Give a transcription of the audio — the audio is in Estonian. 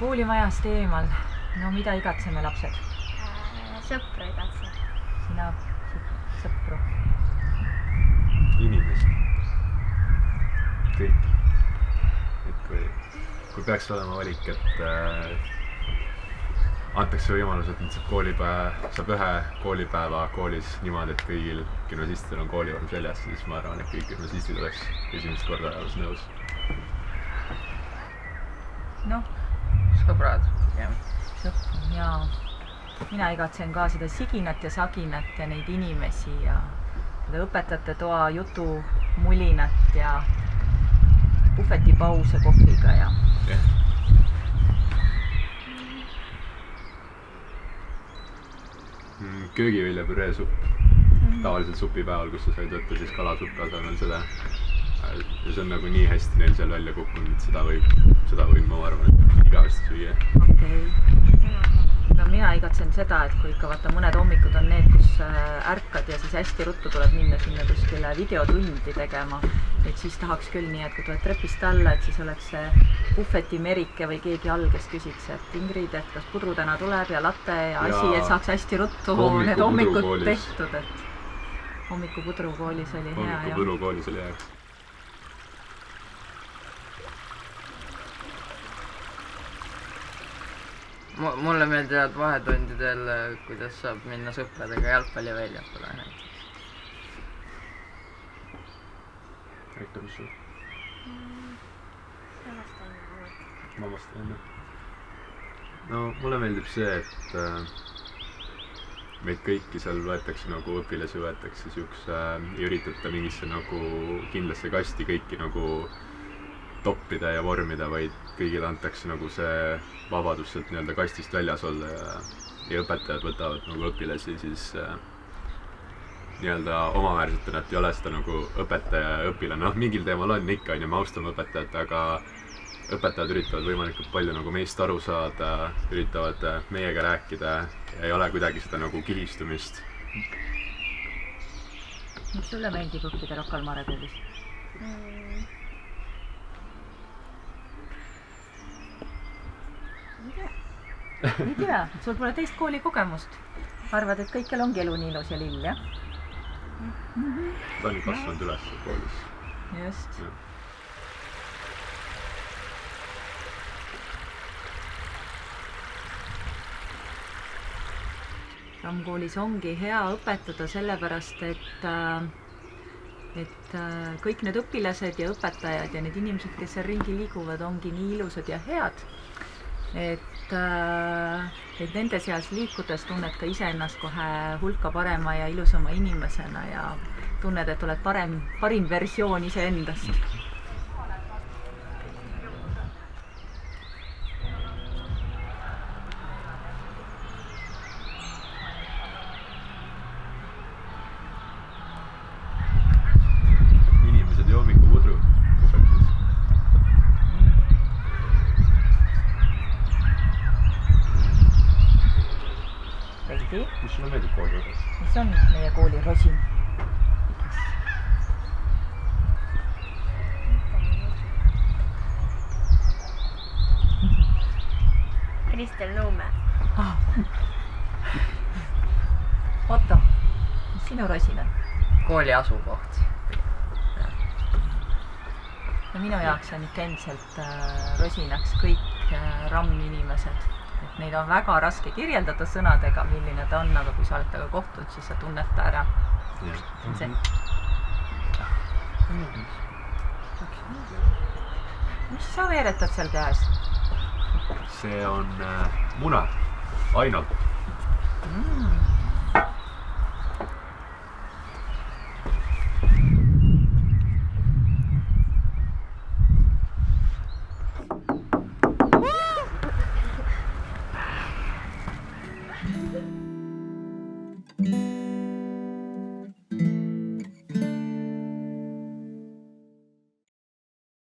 Koolimajast eemal. No mida igatseme lapsed? Sõpru igatsen. Sina sõpru? Inimesi. Kõik. Et kui peaks olema valik, et antakse võimalus, et nüüd saab ühe koolipäeva koolis niimoodi, et kõigil gümnasistidel on koolivorm seljas, siis ma arvan, et kõik gümnasistid oleks esimest korda ajaloos nõus. Noh, sõbrad, jah. Sõpru, jaa. Mina igatsen ka seda siginat ja saginat ja neid inimesi ja seda õpetajate toa jutu mulinat ja puhvetipause kohviga ja... Köögiviljapüree supp. Tavaliselt supipäeval, kus sa said võtta siis kalasuppi asemel seda. Ja see on nagu nii hästi neil seal välja kukkunud, et seda võib ma arvan, et igavesti süüa. Okei. No mina igatsen seda, et kui ikka vaata mõned hommikud on need, kus ärkad ja siis hästi ruttu tuleb minna sinna kuskile videotundi tegema, et siis tahaks küll nii, et kui tuled trepist alla, et siis oleks see puhveti Merike või keegi all, kes küsiks, et Ingrid, et kas pudru täna tuleb ja latte ja asi, et saaks hästi ruttu need hommikud tehtud, et hommikupudru koolis oli hea. Hommikupudru koolis oli hea. Mulle meeldivad vahetundidel, kuidas saab minna sõpradega jalgpalliväljakule näiteks. Rektor, mis sul? Ma vastan enne. No mulle meeldib see, et meid kõiki seal võetakse nagu õpilasi võetakse siukse, ei üritata mingisse nagu kindlasse kasti kõiki nagu toppida ja vormida, vaid kõigile antakse nagu see vabadus sealt nii-öelda kastist väljas olla ja õpetajad võtavad nagu õpilasi siis nii-öelda omaväärsetena, et ei ole seda nagu õpetaja ja õpilane. Noh, mingil teemal on ikka, me austame õpetajat, aga õpetajad üritavad võimalikult palju nagu meist aru saada, üritavad meiega rääkida ja ei ole kuidagi seda nagu kihistumist. Miks sulle meeldib õppida Rocca al Mare koolis? Ei tea, sul pole teist kooli kogemust. Arvad, et kõikjal ongi elu nii ilus ja lill, jah? Ta on ju kasvanud üles koolis. Just. Ja. Rammkoolis ongi hea õpetada sellepärast, et kõik need õpilased ja õpetajad ja need inimesed, kes seal ringi liiguvad, ongi nii ilusad ja head. Et nende seas liikudes tunned ka ise ennast kohe hulka parema ja ilusama inimesena ja tunned, et oled parim versioon ise endast. Inimesed ja hommikupudru puhvetis. Veidi. Mis sulle meeldib kooli juures? Mis on meie kooli rosin? Kristel Nuume. Otto, mis sinu rosin on? Kooli asukoht. No minu jaoks on ikka endiselt rosinaks kõik RAM-inimesed. Et neid on väga raske kirjeldada sõnadega, milline ta on, aga kui sa oled taga kohtud, siis sa tunned ta ära. See. Mis sa veeretad seal käes? See on muna, ainult. Mm.